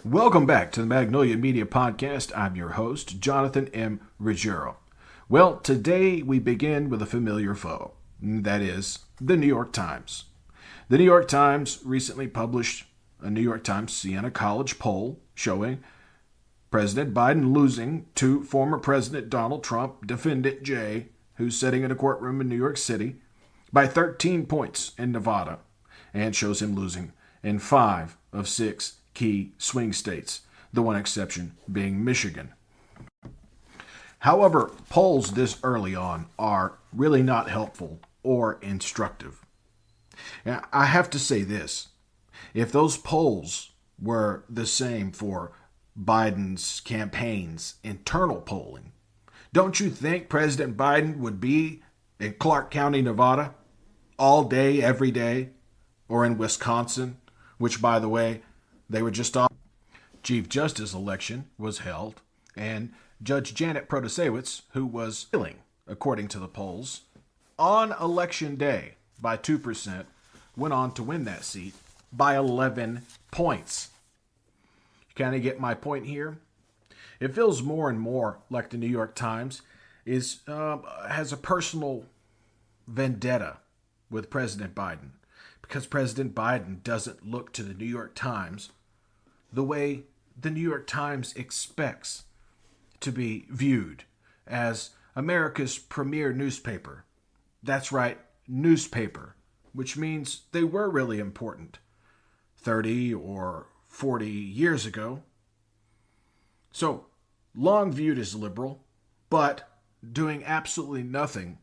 Welcome back to the Magnolia Media Podcast. I'm your host, Jonathan M. Ruggiero. Well, today we begin with a familiar foe. That is, the New York Times. The New York Times recently published a New York Times Siena College poll showing President Biden losing to former President Donald Trump, Defendant J, who's sitting in a courtroom in New York City, by 13 points in Nevada, and shows him losing in 5 of 6 key swing states, the one exception being Michigan. However, polls this early on are really not helpful or instructive. Now, I have to say this. If those polls were the same for Biden's campaign's internal polling, don't you think President Biden would be in Clark County, Nevada, all day, every day, or in Wisconsin, which, by the way, they were just off. Chief Justice election was held, and Judge Janet Protasewicz, who was winning, according to the polls, on election day by 2%, went on to win that seat by 11 points. You kind of get my point here? It feels more and more like the New York Times has a personal vendetta with President Biden, because President Biden doesn't look to the New York Times the way the New York Times expects to be viewed as America's premier newspaper. That's right, newspaper, which means they were really important 30 or 40 years ago. So, long viewed as liberal, but doing absolutely nothing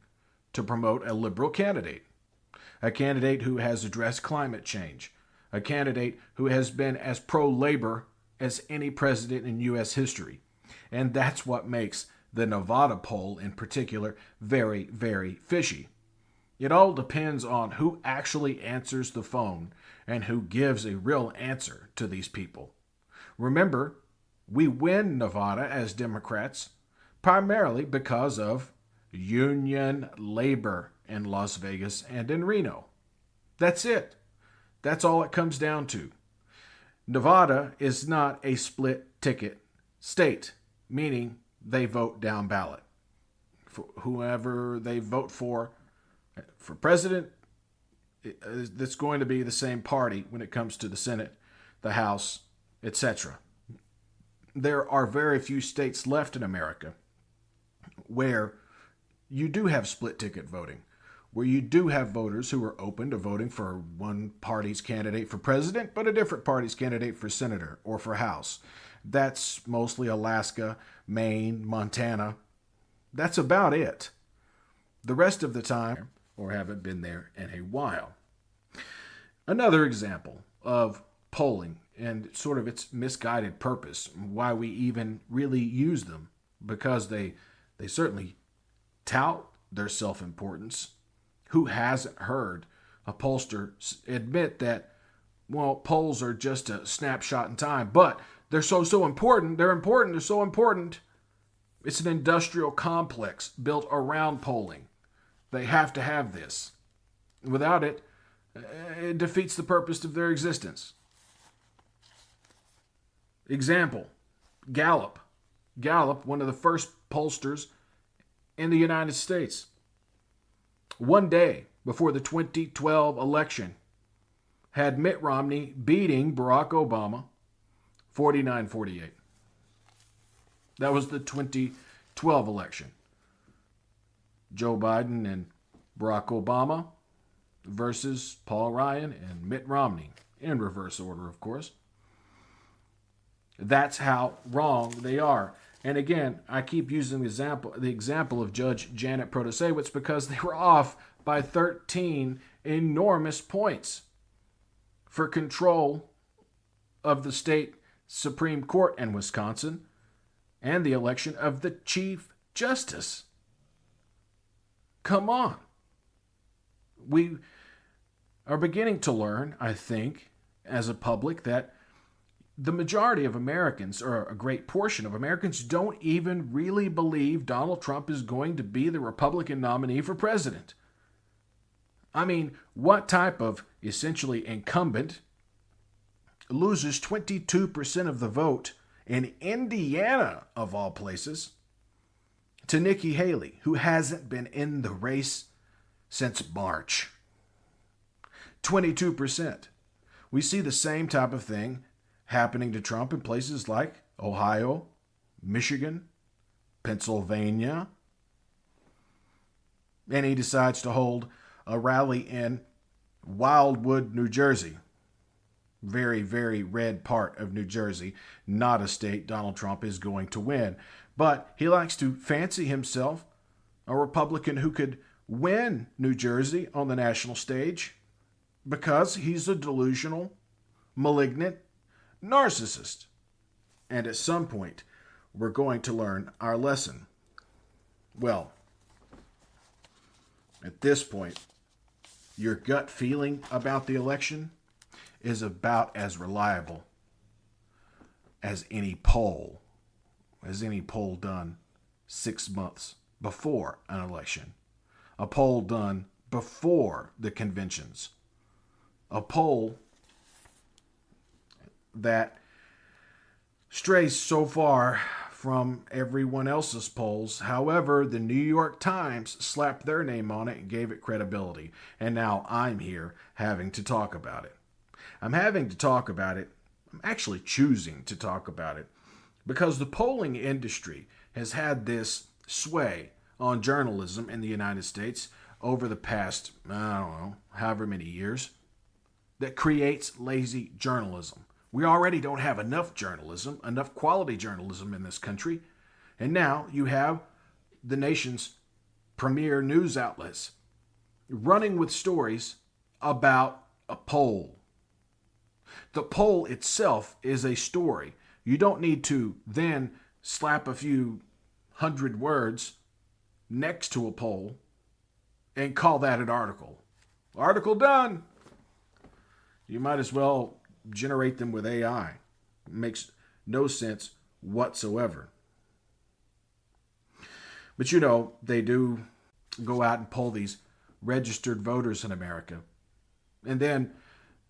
to promote a liberal candidate. A candidate who has addressed climate change. A candidate who has been as pro-labor as any president in U.S. history. And that's what makes the Nevada poll in particular very, very fishy. It all depends on who actually answers the phone and who gives a real answer to these people. Remember, we win Nevada as Democrats primarily because of union labor in Las Vegas and in Reno. That's it. That's all it comes down to. Nevada is not a split ticket state, meaning they vote down ballot. For whoever they vote for president, that's going to be the same party when it comes to the Senate, the House, etc. There are very few states left in America where you do have split ticket voting, where you do have voters who are open to voting for one party's candidate for president, but a different party's candidate for senator or for House. That's mostly Alaska, Maine, Montana. That's about it. The rest of the time, or haven't been there in a while. Another example of polling and sort of its misguided purpose, why we even really use them, because they certainly tout their self-importance. Who hasn't heard a pollster admit that, well, polls are just a snapshot in time, but they're so important, they're so important. It's an industrial complex built around polling. They have to have this. Without it, it defeats the purpose of their existence. Example, Gallup. Gallup, one of the first pollsters in the United States. One day before the 2012 election, had Mitt Romney beating Barack Obama 49-48. That was the 2012 election. Joe Biden and Barack Obama versus Paul Ryan and Mitt Romney, in reverse order, of course. That's how wrong they are. And again, I keep using the example of Judge Janet Protasewicz because they were off by 13 enormous points for control of the state Supreme Court in Wisconsin and the election of the Chief Justice. Come on. We are beginning to learn, I think, as a public, that the majority of Americans, or a great portion of Americans, don't even really believe Donald Trump is going to be the Republican nominee for president. I mean, what type of essentially incumbent loses 22% of the vote in Indiana, of all places, to Nikki Haley, who hasn't been in the race since March. 22%. We see the same type of thing happening to Trump in places like Ohio, Michigan, Pennsylvania. And he decides to hold a rally in Wildwood, New Jersey. Very, very red part of New Jersey. Not a state Donald Trump is going to win. But he likes to fancy himself a Republican who could win New Jersey on the national stage because he's a delusional, malignant narcissist. And at some point, we're going to learn our lesson. Well, at this point, your gut feeling about the election is about as reliable as any poll done 6 months before an election, a poll done before the conventions, a poll that strays so far from everyone else's polls. However, the New York Times slapped their name on it and gave it credibility. And now I'm here having to talk about it. I'm actually choosing to talk about it because the polling industry has had this sway on journalism in the United States over the past, however many years, that creates lazy journalism. We already don't have enough journalism, enough quality journalism in this country. And now you have the nation's premier news outlets running with stories about a poll. The poll itself is a story. You don't need to then slap a few hundred words next to a poll and call that an article. Article done. You might as well generate them with AI. It makes no sense whatsoever. But they do go out and poll these registered voters in America. And then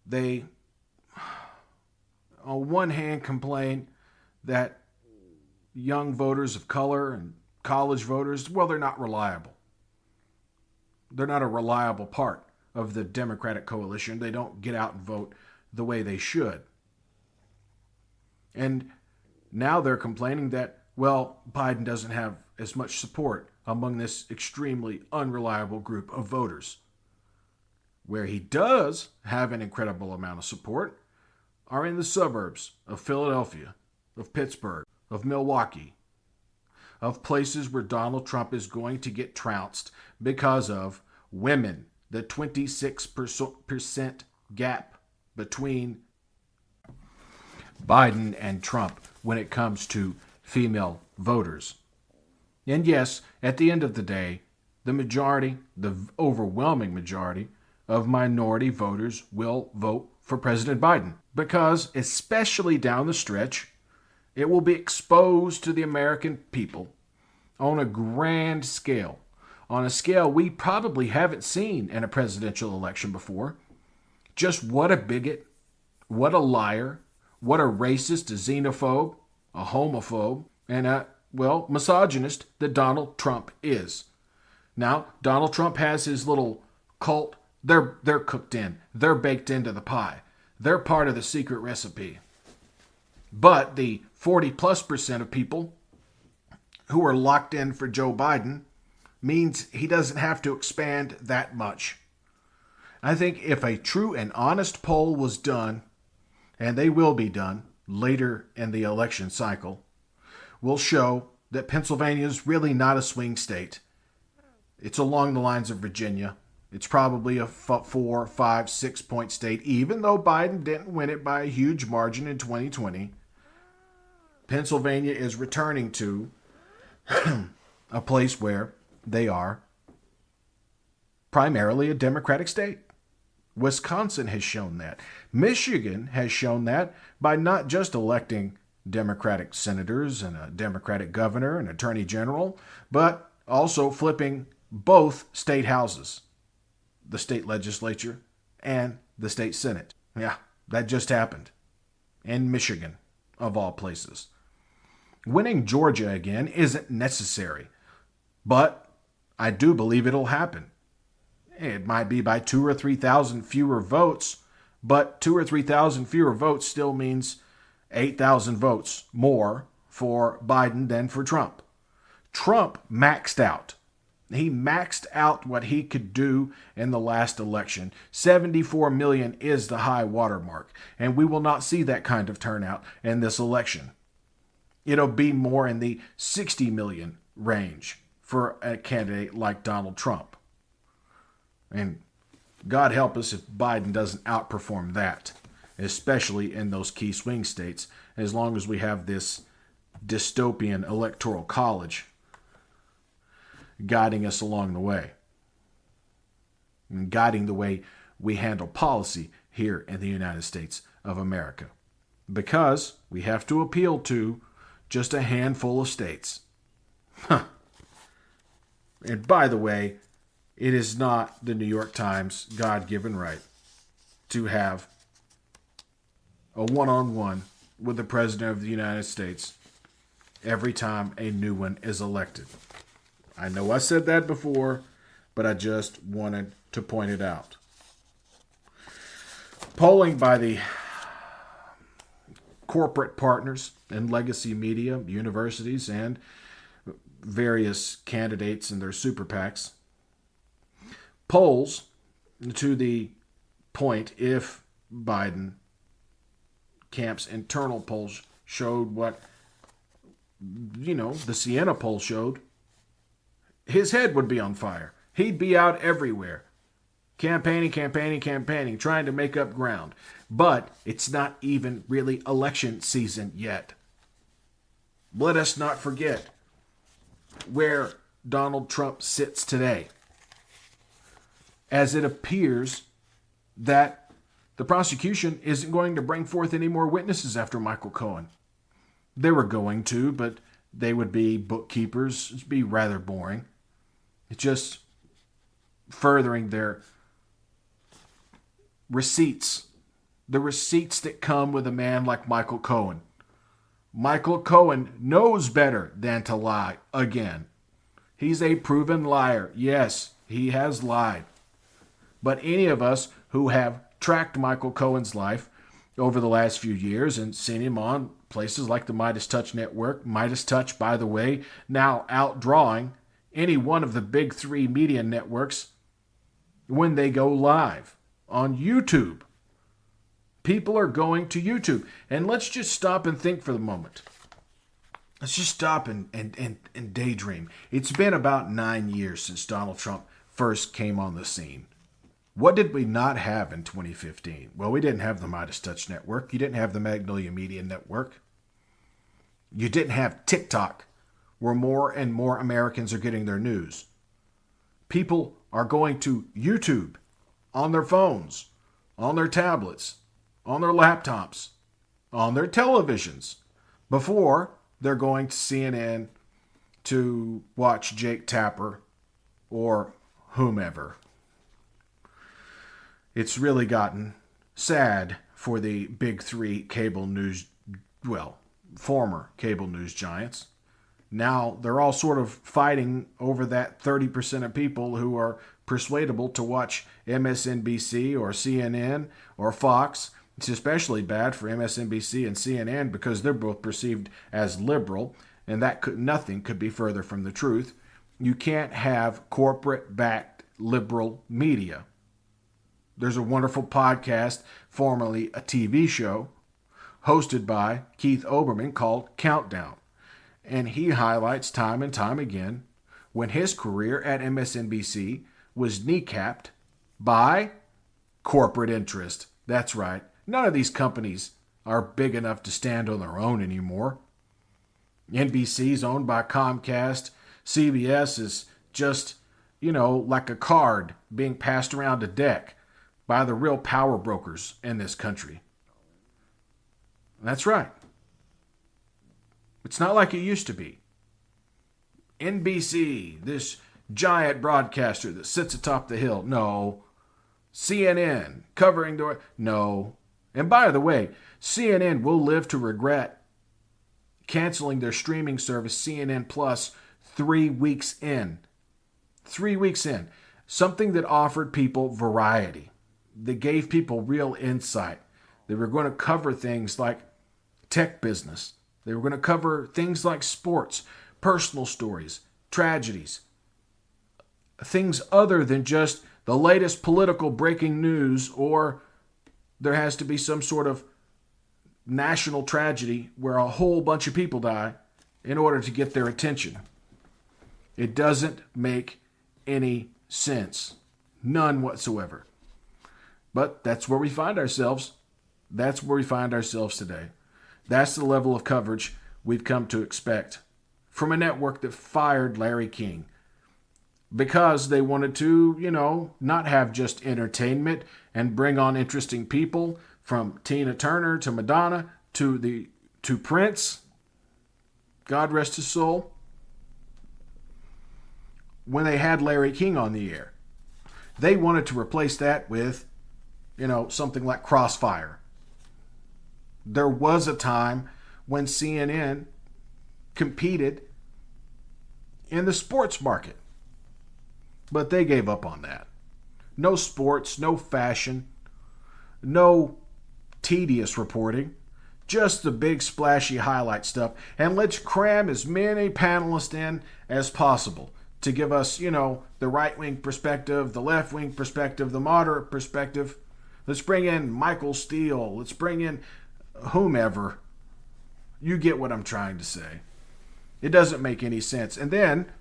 they, on one hand, complain that young voters of color and college voters, they're not reliable. They're not a reliable part of the Democratic coalition. They don't get out and vote the way they should. And now they're complaining that, Biden doesn't have as much support among this extremely unreliable group of voters. Where he does have an incredible amount of support are in the suburbs of Philadelphia, of Pittsburgh, of Milwaukee, of places where Donald Trump is going to get trounced because of women, the 26% gap between Biden and Trump when it comes to female voters. And yes, at the end of the day, the overwhelming majority of minority voters will vote for President Biden because, especially down the stretch, it will be exposed to the American people on a grand scale, on a scale we probably haven't seen in a presidential election before. Just what a bigot, what a liar, what a racist, a xenophobe, a homophobe, and a, misogynist that Donald Trump is. Now, Donald Trump has his little cult. They're cooked in. They're baked into the pie. They're part of the secret recipe. But the 40+% of people who are locked in for Joe Biden means he doesn't have to expand that much. I think if a true and honest poll was done, and they will be done later in the election cycle, will show that Pennsylvania is really not a swing state. It's along the lines of Virginia. It's probably a 4, 5, 6 point state, even though Biden didn't win it by a huge margin in 2020. Pennsylvania is returning to a place where they are primarily a Democratic state. Wisconsin has shown that. Michigan has shown that by not just electing Democratic senators and a Democratic governor and attorney general, but also flipping both state houses, the state legislature and the state senate. Yeah, that just happened. and Michigan, of all places. Winning Georgia again isn't necessary, but I do believe it'll happen. It might be by 2,000 or 3,000 fewer votes, but 2,000 or 3,000 fewer votes still means 8,000 votes more for Biden than for Trump. Trump maxed out. He maxed out what he could do in the last election. 74 million is the high watermark, and we will not see that kind of turnout in this election. It'll be more in the 60 million range for a candidate like Donald Trump. And God help us if Biden doesn't outperform that, especially in those key swing states, as long as we have this dystopian electoral college guiding us along the way, and guiding the way we handle policy here in the United States of America. Because we have to appeal to just a handful of states. And by the way, it is not the New York Times God-given right to have a one-on-one with the President of the United States every time a new one is elected. I know I said that before, but I just wanted to point it out. Polling by the corporate partners and legacy media, universities, and various candidates and their super PACs polls to the point if Biden camp's internal polls showed what, the Siena poll showed, his head would be on fire. He'd be out everywhere, campaigning, trying to make up ground. But it's not even really election season yet. Let us not forget where Donald Trump sits today, as it appears that the prosecution isn't going to bring forth any more witnesses after Michael Cohen. They were going to, but they would be bookkeepers. It'd be rather boring. It's just furthering their receipts. The receipts that come with a man like Michael Cohen. Michael Cohen knows better than to lie again. He's a proven liar. Yes, he has lied. But any of us who have tracked Michael Cohen's life over the last few years and seen him on places like the Midas Touch Network, Midas Touch, by the way, now outdrawing any one of the big three media networks when they go live on YouTube. People are going to YouTube. And let's just stop and think for the moment. Let's just stop and daydream. It's been about 9 years since Donald Trump first came on the scene. What did we not have in 2015? Well, we didn't have the Midas Touch Network. You didn't have the Magnolia Media Network. You didn't have TikTok, where more and more Americans are getting their news. People are going to YouTube on their phones, on their tablets, on their laptops, on their televisions, before they're going to CNN to watch Jake Tapper or whomever. It's really gotten sad for the big three cable news, former cable news giants. Now they're all sort of fighting over that 30% of people who are persuadable to watch MSNBC or CNN or Fox. It's especially bad for MSNBC and CNN because they're both perceived as liberal, and nothing could be further from the truth. You can't have corporate-backed liberal media. There's a wonderful podcast, formerly a TV show, hosted by Keith Olbermann called Countdown. And he highlights time and time again when his career at MSNBC was kneecapped by corporate interest. That's right. None of these companies are big enough to stand on their own anymore. NBC's owned by Comcast. CBS is just, like a card being passed around a deck by the real power brokers in this country. That's right. It's not like it used to be. NBC, this giant broadcaster that sits atop the hill. No. CNN, covering the... No. And by the way, CNN will live to regret canceling their streaming service, CNN Plus, 3 weeks in. 3 weeks in. Something that offered people variety, that gave people real insight. They were going to cover things like tech business. They were going to cover things like sports, personal stories, tragedies, things other than just the latest political breaking news, or there has to be some sort of national tragedy where a whole bunch of people die in order to get their attention. It doesn't make any sense. None whatsoever. But that's where we find ourselves. That's where we find ourselves today. That's the level of coverage we've come to expect from a network that fired Larry King because they wanted to, not have just entertainment and bring on interesting people, from Tina Turner to Madonna to Prince. God rest his soul. When they had Larry King on the air, they wanted to replace that with, something like Crossfire. There was a time when CNN competed in the sports market, but they gave up on that. No sports, no fashion, no tedious reporting, just the big splashy highlight stuff. And let's cram as many panelists in as possible to give us, the right-wing perspective, the left-wing perspective, the moderate perspective. Let's bring in Michael Steele. Let's bring in whomever. You get what I'm trying to say. It doesn't make any sense. And then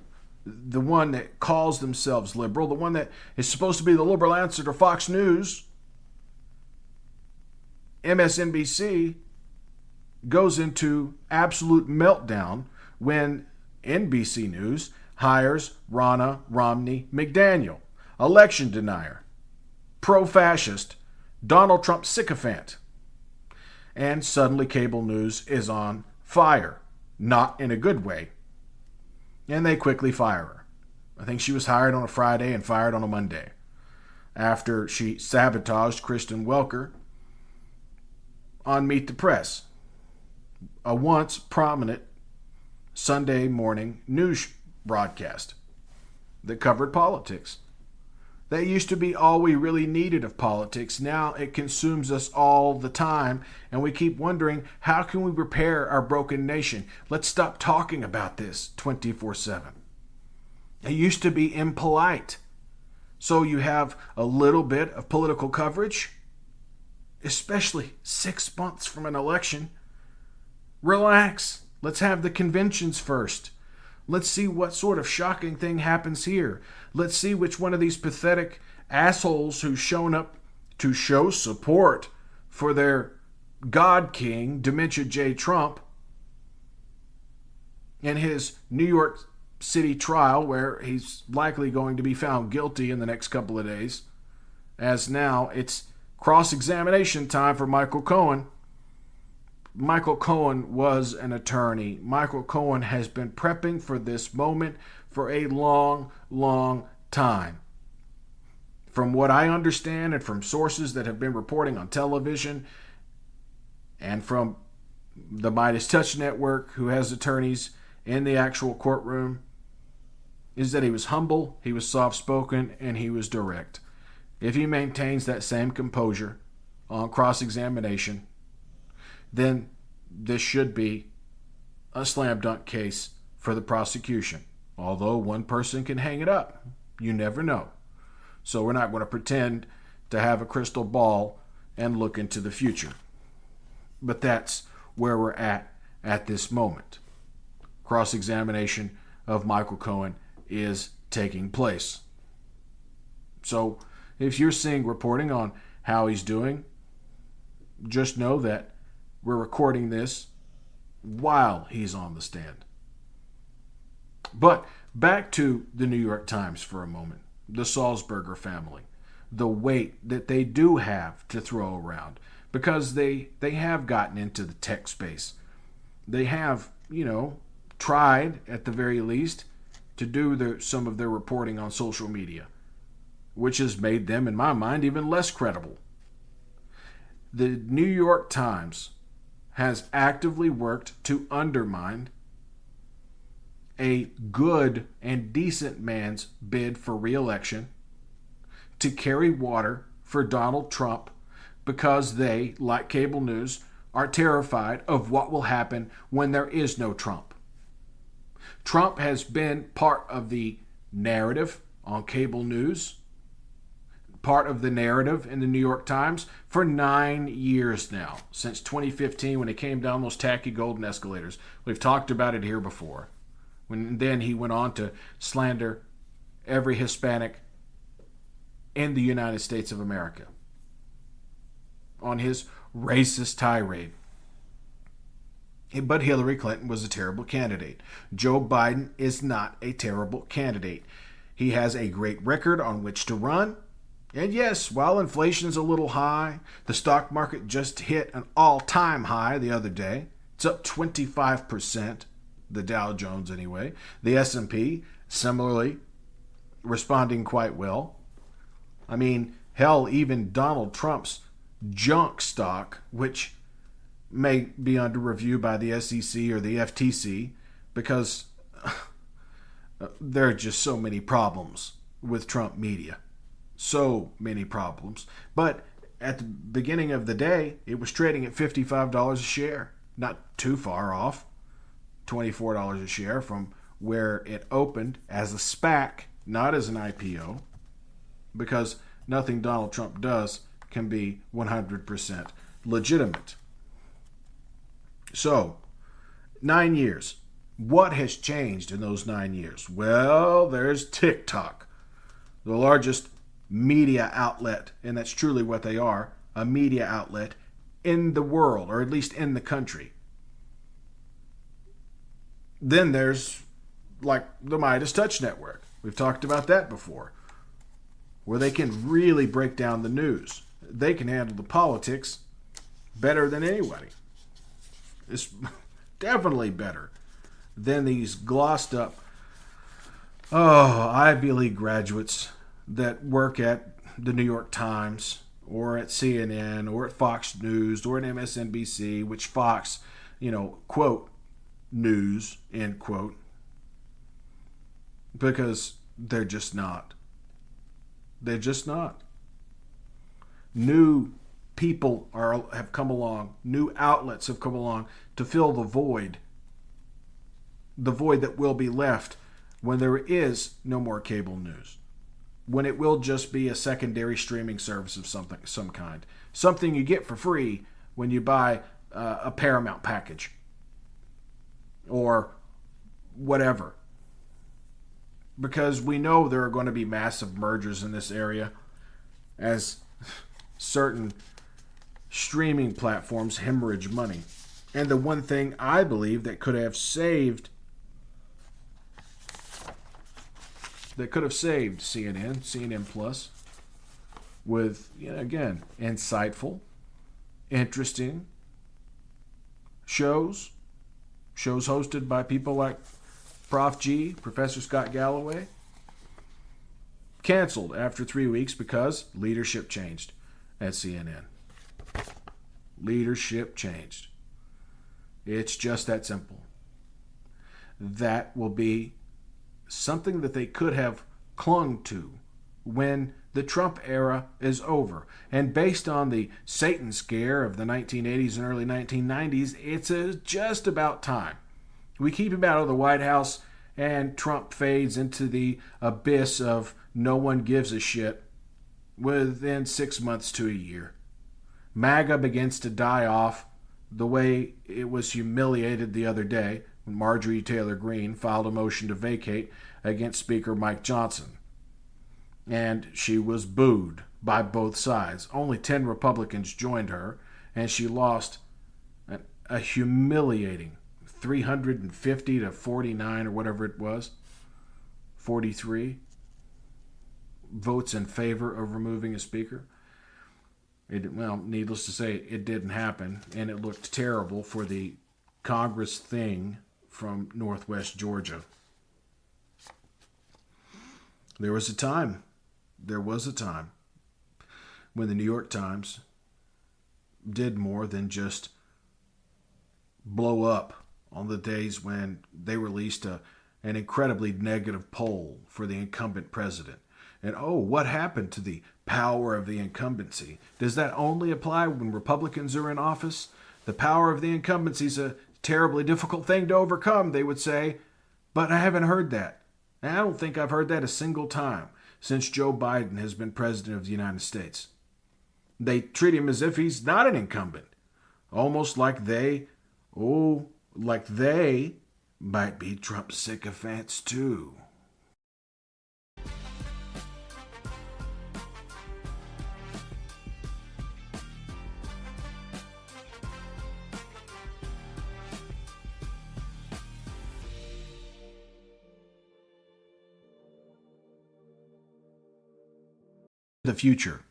the one that calls themselves liberal, the one that is supposed to be the liberal answer to Fox News, MSNBC, goes into absolute meltdown when NBC News hires Ronna Romney McDaniel, election denier, pro-fascist, Donald Trump sycophant. And suddenly cable news is on fire, not in a good way. And they quickly fire her. I think she was hired on a Friday and fired on a Monday after she sabotaged Kristen Welker on Meet the Press, a once prominent Sunday morning news broadcast that covered politics. That used to be all we really needed of politics. Now it consumes us all the time, and we keep wondering, how can we repair our broken nation? Let's stop talking about this 24/7. It used to be impolite. So you have a little bit of political coverage, especially 6 months from an election. Relax. Let's have the conventions first. Let's see what sort of shocking thing happens here. Let's see which one of these pathetic assholes who's shown up to show support for their God King, Dementia J. Trump, in his New York City trial, where he's likely going to be found guilty in the next couple of days, as now it's cross-examination time for Michael Cohen. Michael Cohen was an attorney. Michael Cohen has been prepping for this moment for a long, long time. From what I understand, and from sources that have been reporting on television, and from the Midas Touch Network, who has attorneys in the actual courtroom, is that he was humble, he was soft-spoken, and he was direct. If he maintains that same composure on cross-examination, then this should be a slam dunk case for the prosecution. Although one person can hang it up. You never know. So we're not going to pretend to have a crystal ball and look into the future. But that's where we're at this moment. Cross-examination of Michael Cohen is taking place. So if you're seeing reporting on how he's doing, just know that we're recording this while he's on the stand. But back to the New York Times for a moment. The Sulzberger family. The weight that they do have to throw around. Because they have gotten into the tech space. They have, tried, at the very least, to do some of their reporting on social media. Which has made them, in my mind, even less credible. The New York Times has actively worked to undermine a good and decent man's bid for re-election, to carry water for Donald Trump, because they, like cable news, are terrified of what will happen when there is no Trump. Trump has been part of the narrative on cable news, part of the narrative in the New York Times for 9 years now, since 2015 when he came down those tacky golden escalators. We've talked about it here before. Then he went on to slander every Hispanic in the United States of America on his racist tirade. But Hillary Clinton was a terrible candidate. Joe Biden is not a terrible candidate. He has a great record on which to run. And yes, while inflation's a little high, the stock market just hit an all-time high the other day. It's up 25%, the Dow Jones anyway. The S&P, similarly, responding quite well. I mean, hell, even Donald Trump's junk stock, which may be under review by the SEC or the FTC, because there are just so many problems with Trump media. So many problems. But at the beginning of the day, it was trading at $55 a share. Not too far off. $24 a share from where it opened as a SPAC, not as an IPO, because nothing Donald Trump does can be 100% legitimate. So, 9 years. What has changed in those 9 years? Well, there's TikTok, the largest media outlet, and that's truly what they are, a media outlet in the world, or at least in the country. Then there's like the Midas Touch Network. We've talked about that before, where they can really break down the news. They can handle the politics better than anybody. It's definitely better than these glossed up, Ivy League graduates that work at the New York Times or at CNN or at Fox News or at MSNBC, which Fox, quote, news, end quote, because they're just not. They're just not. New people have come along, new outlets have come along to fill the void that will be left when there is no more cable news, when it will just be a secondary streaming service of some kind, something you get for free when you buy a Paramount package or whatever. Because we know there are going to be massive mergers in this area as certain streaming platforms hemorrhage money. And the one thing I believe that could have saved CNN Plus, with, again, insightful, interesting shows hosted by people like Prof G, Professor Scott Galloway, canceled after 3 weeks because leadership changed at CNN. Leadership changed. It's just that simple. That will be something that they could have clung to when the Trump era is over. And based on the Satan scare of the 1980s and early 1990s, it's just about time. We keep him out of the White House and Trump fades into the abyss of no one gives a shit within 6 months to a year. MAGA begins to die off the way it was humiliated the other day when Marjorie Taylor Greene filed a motion to vacate against Speaker Mike Johnson. And she was booed by both sides. Only 10 Republicans joined her, and she lost a humiliating 350 to 49 or whatever it was, 43 votes in favor of removing a speaker. Needless to say, it didn't happen, and it looked terrible for the Congress thing from Northwest Georgia. There was a time when the New York Times did more than just blow up on the days when they released an incredibly negative poll for the incumbent president. And oh, what happened to the power of the incumbency? Does that only apply when Republicans are in office? The power of the incumbency is a terribly difficult thing to overcome, they would say. But I haven't heard that. And I don't think I've heard that a single time since Joe Biden has been president of the United States. They treat him as if he's not an incumbent, almost like they might be Trump sycophants too. The future.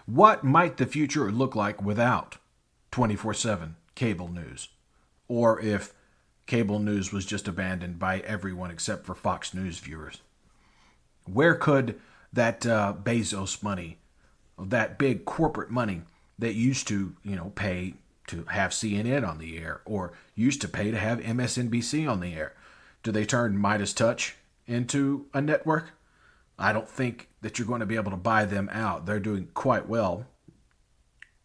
What might the future look like without 24/7 cable news? Or if cable news was just abandoned by everyone except for Fox News viewers? Where could that Bezos money, that big corporate money that used to, pay to have CNN on the air or used to pay to have MSNBC on the air, do they turn Midas Touch into a network? I don't think that you're going to be able to buy them out. They're doing quite well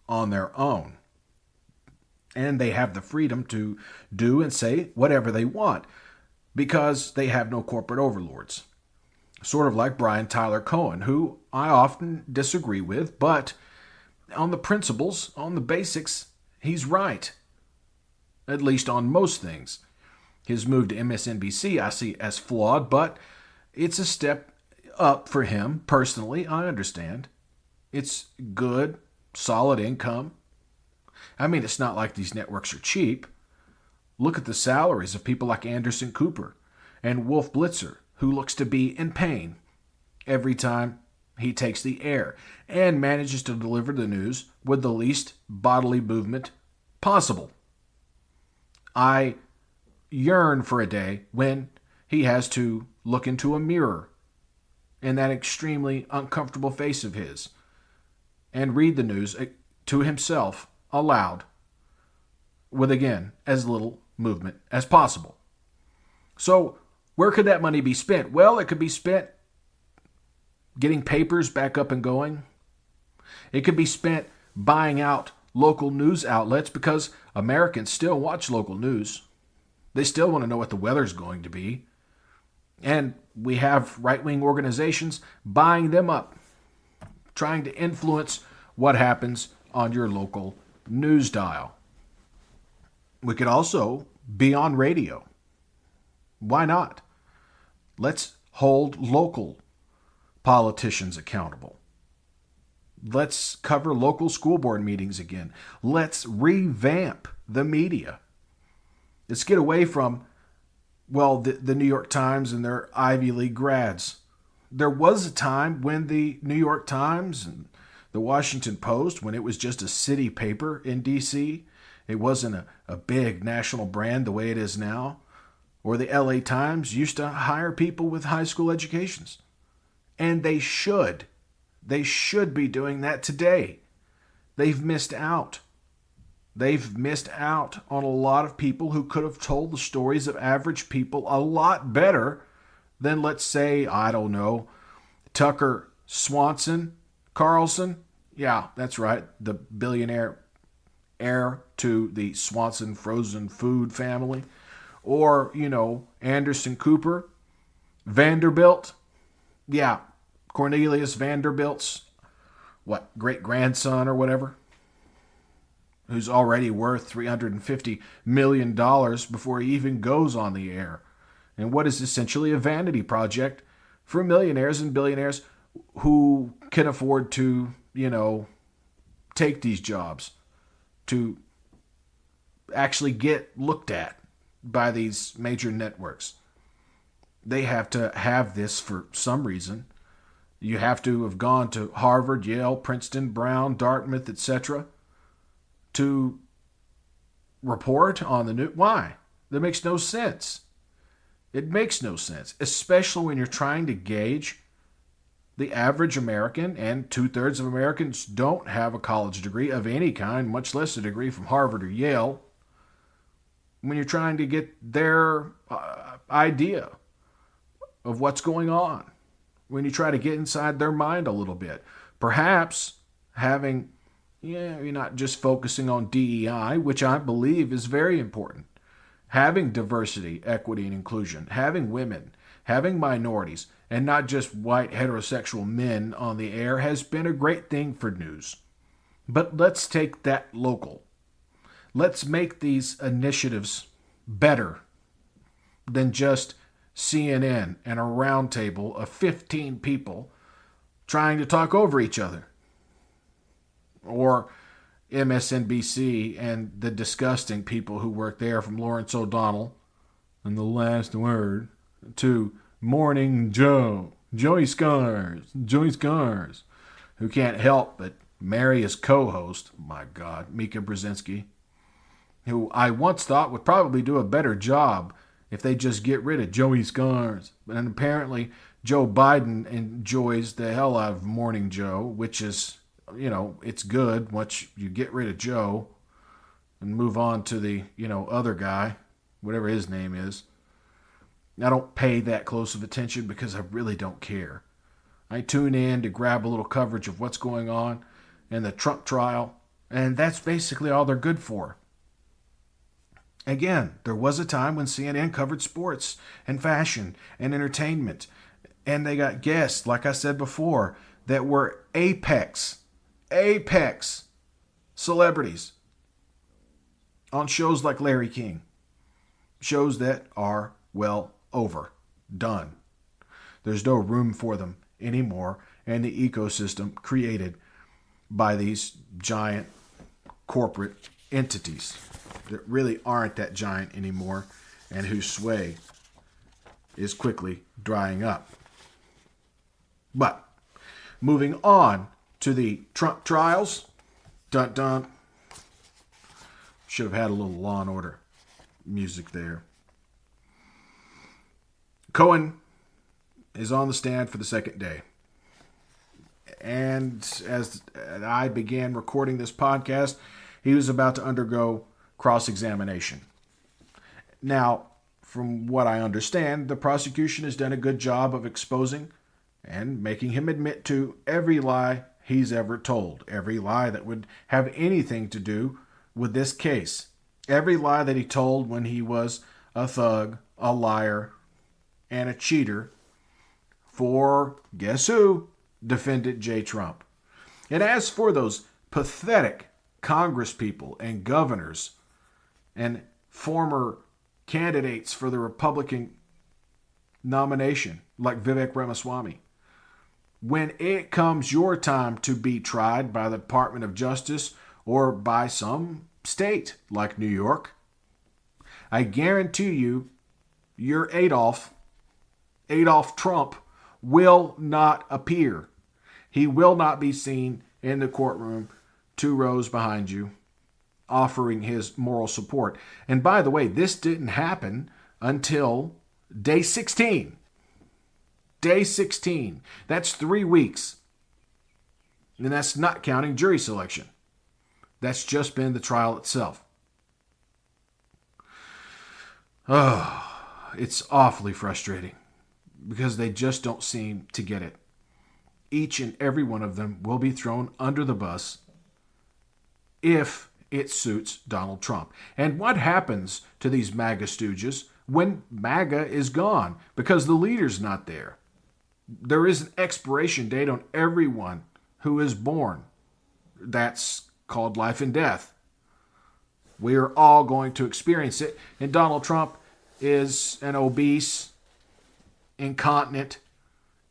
on their own. And they have the freedom to do and say whatever they want because they have no corporate overlords. Sort of like Brian Tyler Cohen, who I often disagree with, but on the principles, on the basics, he's right. At least on most things. His move to MSNBC I see as flawed, but it's a step up for him personally. I understand. It's good, solid income. I mean, it's not like these networks are cheap. Look at the salaries of people like Anderson Cooper and Wolf Blitzer, who looks to be in pain every time he takes the air and manages to deliver the news with the least bodily movement possible. I yearn for a day when he has to look into a mirror in that extremely uncomfortable face of his and read the news to himself aloud with, again, as little movement as possible. So where could that money be spent? Well, it could be spent getting papers back up and going. It could be spent buying out local news outlets because Americans still watch local news. They still want to know what the weather's going to be. And we have right-wing organizations buying them up, trying to influence what happens on your local news dial. We could also be on radio. Why not? Let's hold local politicians accountable. Let's cover local school board meetings again. Let's revamp the media. Let's get away from the New York Times and their Ivy League grads. There was a time when the New York Times and the Washington Post, when it was just a city paper in D.C., it wasn't a big national brand the way it is now, or the L.A. Times used to hire people with high school educations. And they should. They should be doing that today. They've missed out. They've missed out on a lot of people who could have told the stories of average people a lot better than, let's say, I don't know, Tucker Carlson. Yeah, that's right. The billionaire heir to the Swanson frozen food family. Or, Anderson Cooper, Vanderbilt. Yeah, Cornelius Vanderbilt's, great-grandson or whatever, who's already worth $350 million before he even goes on the air. And what is essentially a vanity project for millionaires and billionaires who can afford to, take these jobs, to actually get looked at by these major networks. They have to have this for some reason. You have to have gone to Harvard, Yale, Princeton, Brown, Dartmouth, etc. to report on the news. Why? That makes no sense. It makes no sense, especially when you're trying to gauge the average American, and 2/3 of Americans don't have a college degree of any kind, much less a degree from Harvard or Yale, when you're trying to get their idea of what's going on, when you try to get inside their mind a little bit. Perhaps having, you're not just focusing on DEI, which I believe is very important. Having diversity, equity, and inclusion, having women, having minorities, and not just white heterosexual men on the air has been a great thing for news. But let's take that local. Let's make these initiatives better than just CNN and a round table of 15 people trying to talk over each other. Or MSNBC and the disgusting people who work there, from Lawrence O'Donnell and The Last Word to Morning Joe, Joey Scars, who can't help but marry his co-host, my God, Mika Brzezinski, who I once thought would probably do a better job if they just get rid of Joey Scars. And apparently Joe Biden enjoys the hell out of Morning Joe, which is, it's good once you get rid of Joe and move on to the, other guy, whatever his name is. I don't pay that close of attention because I really don't care. I tune in to grab a little coverage of what's going on in the Trump trial, and that's basically all they're good for. Again, there was a time when CNN covered sports and fashion and entertainment, and they got guests, like I said before, that were apex celebrities on shows like Larry King. Shows that are, done. There's no room for them anymore, and the ecosystem created by these giant corporate entities that really aren't that giant anymore and whose sway is quickly drying up. But moving on to the Trump trials, dun-dun, should have had a little Law and Order music there. Cohen is on the stand for the second day. And as I began recording this podcast, he was about to undergo cross-examination. Now, from what I understand, the prosecution has done a good job of exposing and making him admit to every lie he's ever told, every lie that would have anything to do with this case, every lie that he told when he was a thug, a liar, and a cheater for, guess who? Defendant J. Trump. And as for those pathetic congresspeople and governors and former candidates for the Republican nomination, like Vivek Ramaswamy, when it comes your time to be tried by the Department of Justice or by some state like New York, I guarantee you, your Adolf Trump will not appear. He will not be seen in the courtroom 2 rows behind you offering his moral support. And by the way, this didn't happen until day 16. Day 16. That's 3 weeks. And that's not counting jury selection. That's just been the trial itself. Oh, it's awfully frustrating because they just don't seem to get it. Each and every one of them will be thrown under the bus if it suits Donald Trump. And what happens to these MAGA stooges when MAGA is gone? Because the leader's not there. There is an expiration date on everyone who is born. That's called life and death. We are all going to experience it. And Donald Trump is an obese, incontinent,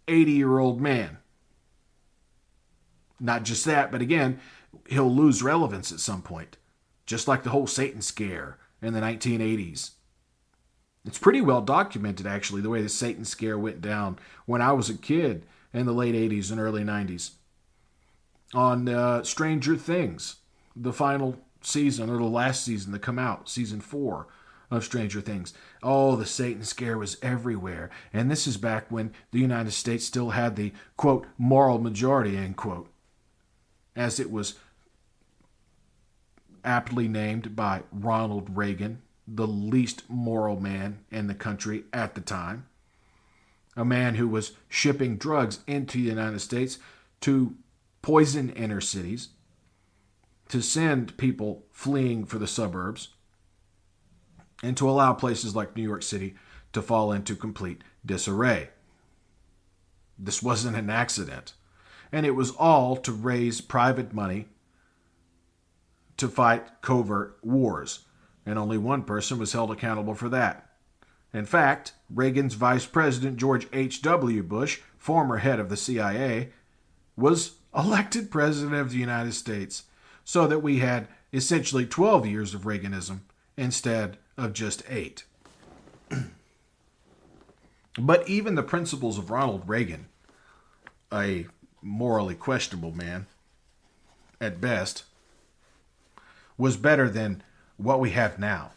80-year-old man. Not just that, but again, he'll lose relevance at some point. Just like the whole Satan scare in the 1980s. It's pretty well documented, actually, the way the Satan scare went down when I was a kid in the late 80s and early 90s. On Stranger Things, the final season, or the last season to come out, season 4 of Stranger Things. Oh, the Satan scare was everywhere. And this is back when the United States still had the, quote, moral majority, end quote, as it was aptly named by Ronald Reagan, the least moral man in the country at the time. A man who was shipping drugs into the United States to poison inner cities, to send people fleeing for the suburbs, and to allow places like New York City to fall into complete disarray. This wasn't an accident, and it was all to raise private money to fight covert wars, and only one person was held accountable for that. In fact, Reagan's vice president, George H.W. Bush, former head of the CIA, was elected president of the United States, so that we had essentially 12 years of Reaganism instead of just 8. But even the principles of Ronald Reagan, a morally questionable man at best, was better than what we have now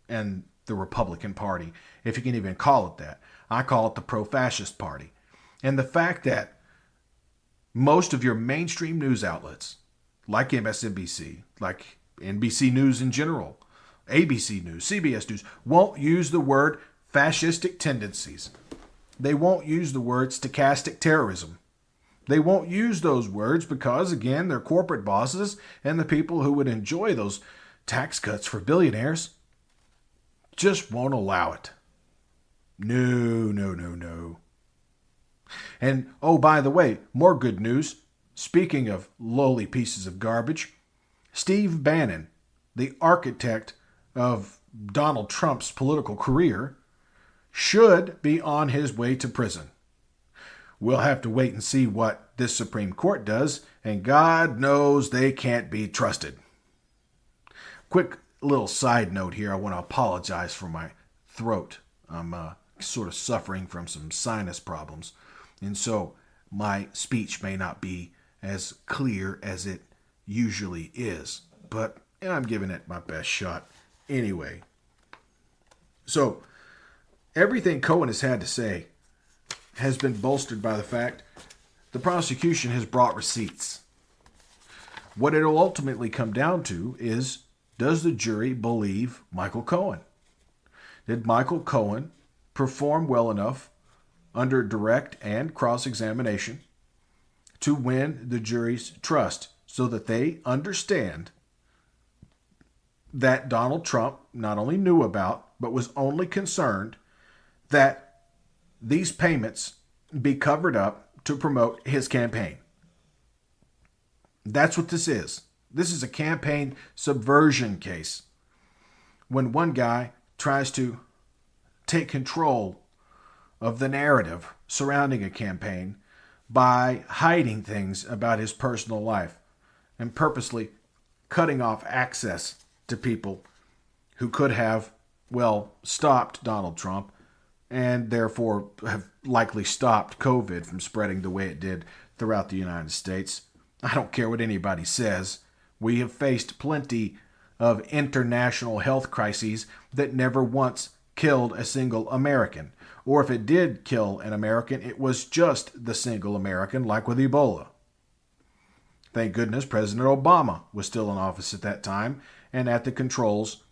and the Republican Party, if you can even call it that. I call it the pro-fascist party. And the fact that most of your mainstream news outlets, like MSNBC, like NBC News in general, ABC News, CBS News, won't use the word fascistic tendencies. They won't use the word stochastic terrorism. They won't use those words because, again, they're corporate bosses and the people who would enjoy those tax cuts for billionaires just won't allow it. No, no, no, no. And, oh, by the way, more good news. Speaking of lowly pieces of garbage, Steve Bannon, the architect of Donald Trump's political career, should be on his way to prison. We'll have to wait and see what this Supreme Court does, and God knows they can't be trusted. Quick little side note here. I want to apologize for my throat. I'm sort of suffering from some sinus problems, and so my speech may not be as clear as it usually is, but I'm giving it my best shot anyway. So, everything Cohen has had to say has been bolstered by the fact the prosecution has brought receipts. What it'll ultimately come down to is, does the jury believe Michael Cohen? Did Michael Cohen perform well enough under direct and cross-examination to win the jury's trust so that they understand that Donald Trump not only knew about, but was only concerned that these payments be covered up to promote his campaign? That's what this is. This is a campaign subversion case. When one guy tries to take control of the narrative surrounding a campaign by hiding things about his personal life and purposely cutting off access to people who could have, well, stopped Donald Trump and therefore have likely stopped COVID from spreading the way it did throughout the United States. I don't care what anybody says. We have faced plenty of international health crises that never once killed a single American. Or if it did kill an American, it was just the single American, like with Ebola. Thank goodness President Obama was still in office at that time and at the controls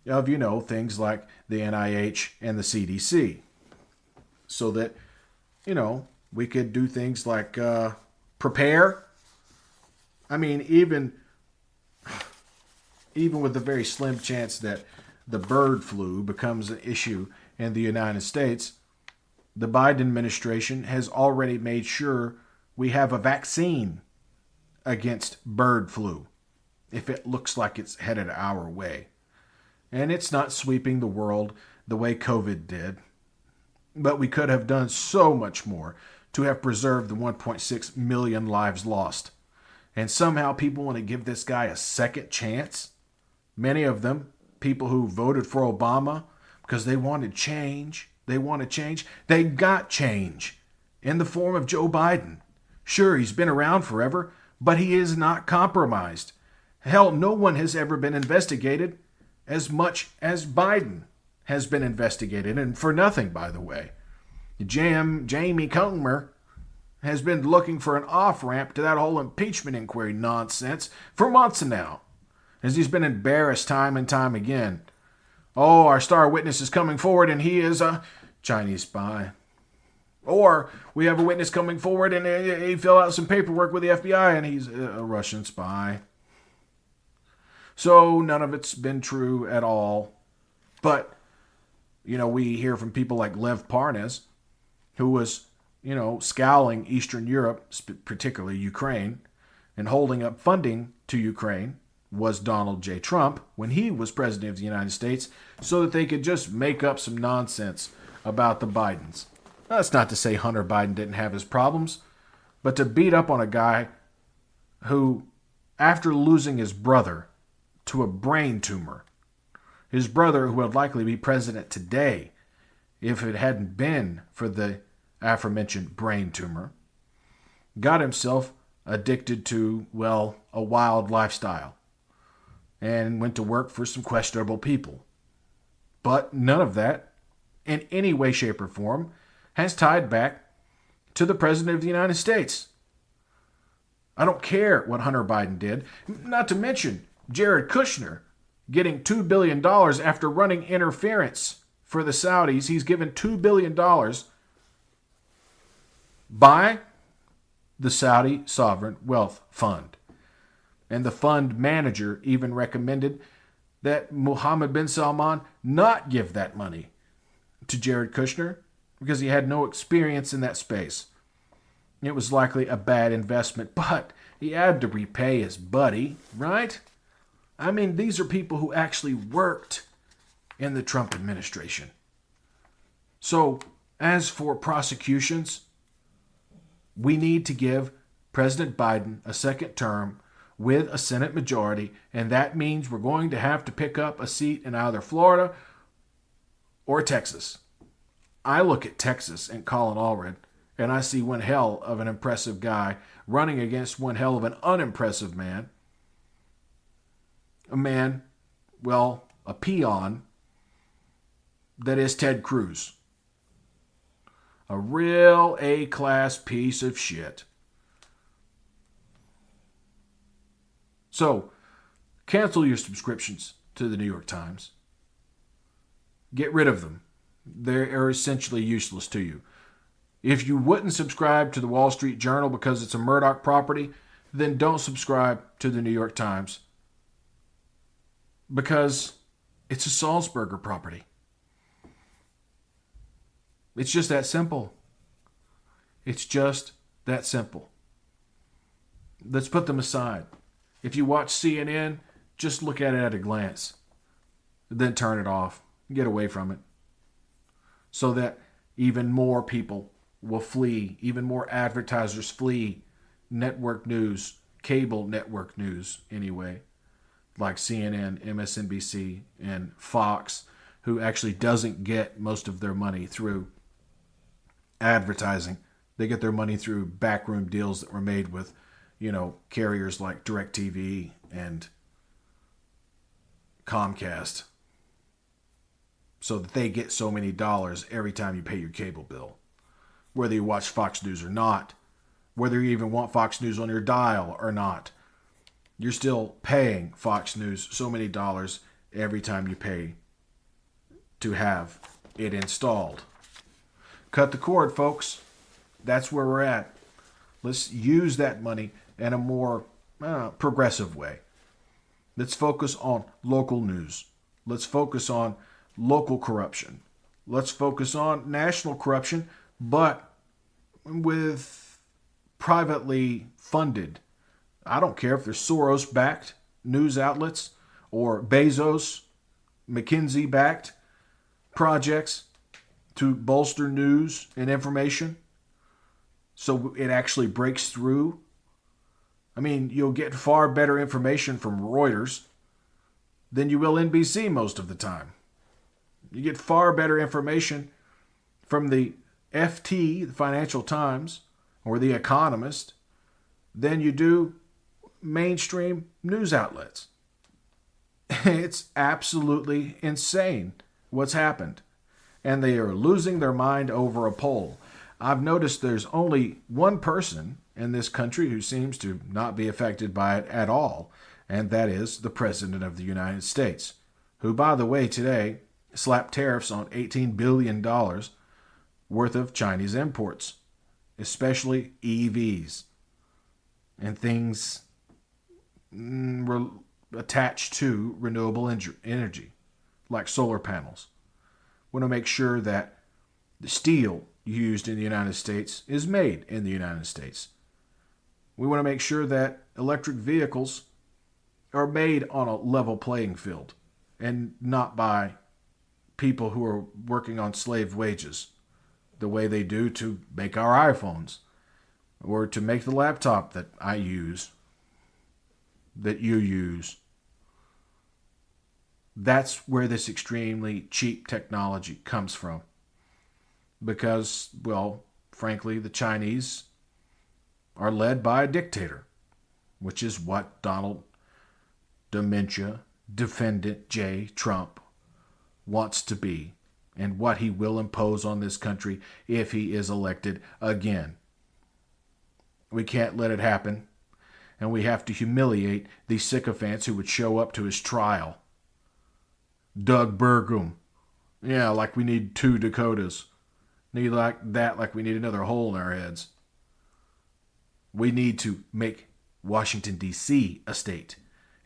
of, things like the NIH and the CDC. So that, we could do things like prepare. I mean, even with the very slim chance that the bird flu becomes an issue in the United States, the Biden administration has already made sure we have a vaccine against bird flu if it looks like it's headed our way. And it's not sweeping the world the way COVID did, but we could have done so much more to have preserved the 1.6 million lives lost. And somehow people want to give this guy a second chance. Many of them, people who voted for Obama because they wanted change. They want to change. They got change in the form of Joe Biden. Sure, he's been around forever, but he is not compromised. Hell, no one has ever been investigated as much as Biden has been investigated, and for nothing, by the way. Jamie Comer has been looking for an off-ramp to that whole impeachment inquiry nonsense for months now, as he's been embarrassed time and time again. Oh, our star witness is coming forward and he is a Chinese spy. Or we have a witness coming forward and he filled out some paperwork with the FBI and he's a Russian spy. So none of it's been true at all. But, we hear from people like Lev Parnas, who was, scouring Eastern Europe, particularly Ukraine, and holding up funding to Ukraine, was Donald J. Trump when he was president of the United States, so that they could just make up some nonsense about the Bidens. That's not to say Hunter Biden didn't have his problems, but to beat up on a guy who, after losing his brother to a brain tumor, his brother who would likely be president today if it hadn't been for the aforementioned brain tumor, got himself addicted to, a wild lifestyle and went to work for some questionable people. But none of that, in any way, shape, or form, has tied back to the President of the United States. I don't care what Hunter Biden did, not to mention Jared Kushner getting $2 billion after running interference for the Saudis. He's given $2 billion by the Saudi Sovereign Wealth Fund. And the fund manager even recommended that Mohammed bin Salman not give that money to Jared Kushner because he had no experience in that space. It was likely a bad investment, but he had to repay his buddy, right? I mean, these are people who actually worked in the Trump administration. So, as for prosecutions, we need to give President Biden a second term with a Senate majority, and that means we're going to have to pick up a seat in either Florida or Texas. I look at Texas and Colin Allred, and I see one hell of an impressive guy running against one hell of an unimpressive man. A man, a peon, that is Ted Cruz. A real A-class piece of shit. So, cancel your subscriptions to the New York Times. Get rid of them. They are essentially useless to you. If you wouldn't subscribe to the Wall Street Journal because it's a Murdoch property, then don't subscribe to the New York Times because it's a Salzburger property. It's just that simple. It's just that simple. Let's put them aside. If you watch CNN, just look at it at a glance. Then turn it off. Get away from it. So that even more people will flee, even more advertisers flee network news, cable network news anyway, like CNN, MSNBC, and Fox, who actually doesn't get most of their money through advertising. They get their money through backroom deals that were made with, carriers like DirecTV and Comcast, so that they get so many dollars every time you pay your cable bill. Whether you watch Fox News or not, whether you even want Fox News on your dial or not, you're still paying Fox News so many dollars every time you pay to have it installed. Cut the cord, folks. That's where we're at. Let's use that money in a more progressive way. Let's focus on local news. Let's focus on local corruption. Let's focus on national corruption, but with privately funded. I don't care if they're Soros-backed news outlets or Bezos, McKinsey-backed projects to bolster news and information so it actually breaks through. I mean, you'll get far better information from Reuters than you will NBC most of the time. You get far better information from the FT, the Financial Times, or the Economist, than you do mainstream news outlets. It's absolutely insane what's happened. And they are losing their mind over a poll. I've noticed there's only one person in this country who seems to not be affected by it at all, and that is the President of the United States, who, by the way, today slapped tariffs on $18 billion worth of Chinese imports, especially EVs and things attached to renewable energy, like solar panels. We want to make sure that the steel used in the United States is made in the United States. We want to make sure that electric vehicles are made on a level playing field and not by people who are working on slave wages the way they do to make our iPhones or to make the laptop that I use, that you use. That's where this extremely cheap technology comes from. Because, well, frankly, the Chinese are led by a dictator, which is what Donald Dementia Defendant J. Trump wants to be and what he will impose on this country if he is elected again. We can't let it happen, and we have to humiliate these sycophants who would show up to his trial. Doug Burgum. Yeah, like we need 2 Dakotas. Need like that, like we need another hole in our heads. We need to make Washington, D.C. a state.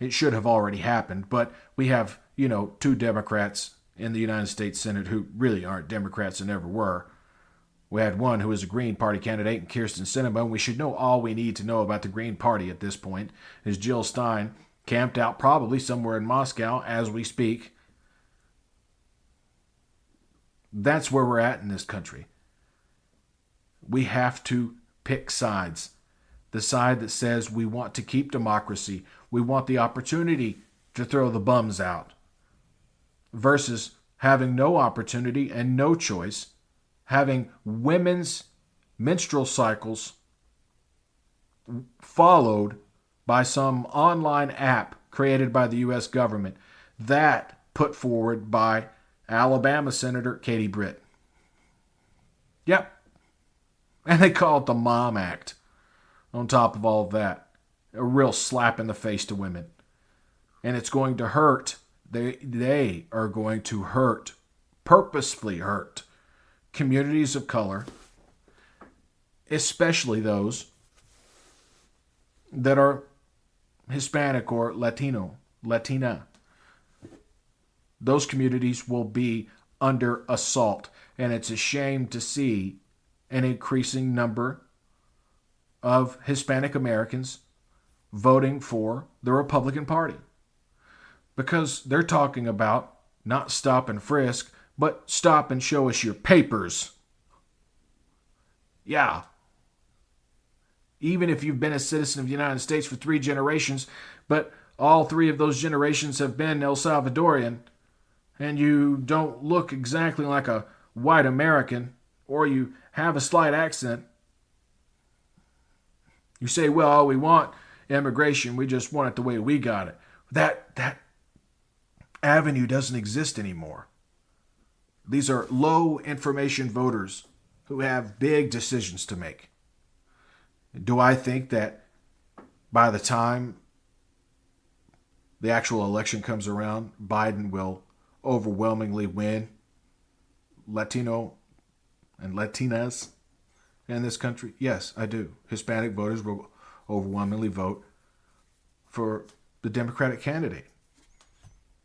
It should have already happened, but we have, 2 Democrats in the United States Senate who really aren't Democrats and never were. We had one who is a Green Party candidate, and Kirsten Sinema, and we should know all we need to know about the Green Party at this point, is Jill Stein, camped out probably somewhere in Moscow as we speak. That's where we're at in this country. We have to pick sides. The side that says we want to keep democracy, we want the opportunity to throw the bums out, versus having no opportunity and no choice, having women's menstrual cycles followed by some online app created by the U.S. government, that put forward by Alabama Senator Katie Britt. Yep. And they call it the Mom Act. On top of all of that, a real slap in the face to women. And it's going to hurt. They are going to hurt, purposefully hurt, communities of color, especially those that are Hispanic or Latina. Those communities will be under assault. And it's a shame to see an increasing number of Hispanic Americans voting for the Republican Party. Because they're talking about not stop and frisk, but stop and show us your papers. Yeah. Even if you've been a citizen of the United States for 3 generations, but all 3 of those generations have been El Salvadorian, and you don't look exactly like a white American, or you have a slight accent, you say, well, we want immigration, we just want it the way we got it. That avenue doesn't exist anymore. These are low information voters who have big decisions to make. Do I think that by the time the actual election comes around, Biden will overwhelmingly win Latino and Latinas in this country? Yes, I do. Hispanic voters will overwhelmingly vote for the Democratic candidate,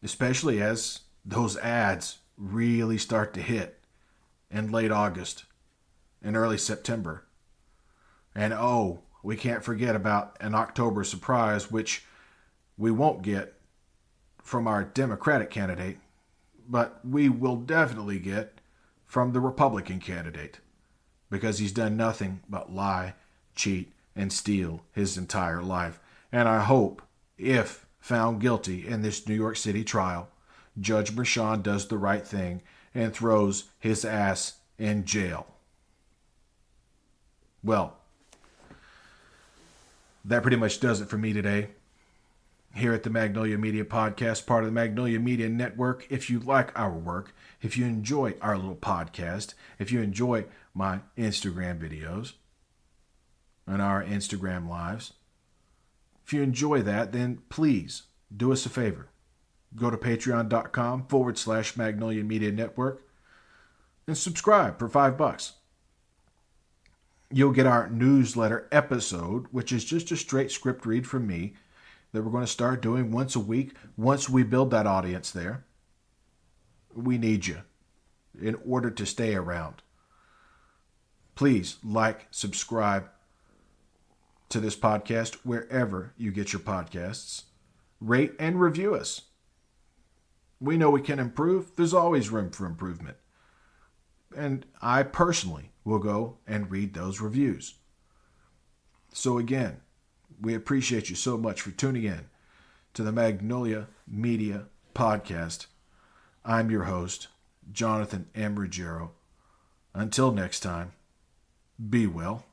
especially as those ads really start to hit in late August and early September. And we can't forget about an October surprise, which we won't get from our Democratic candidate, but we will definitely get from the Republican candidate, because he's done nothing but lie, cheat, and steal his entire life. And I hope, if found guilty in this New York City trial, Judge Merchan does the right thing and throws his ass in jail. Well, that pretty much does it for me today. here at the Magnolia Media Podcast, part of the Magnolia Media Network. If you like our work, if you enjoy our little podcast, if you enjoy my Instagram videos and our Instagram lives, if you enjoy that, then please do us a favor. Go to patreon.com/Magnolia Media Network and subscribe for $5. You'll get our newsletter episode, which is just a straight script read from me that we're going to start doing once a week once we build that audience there. We need you in order to stay around. Please like, subscribe to this podcast wherever you get your podcasts. Rate and review us. We know we can improve. There's always room for improvement. And I personally will go and read those reviews. So again, we appreciate you so much for tuning in to the Magnolia Media Podcast. I'm your host, Jonathan M. Ruggiero. Until next time, be well.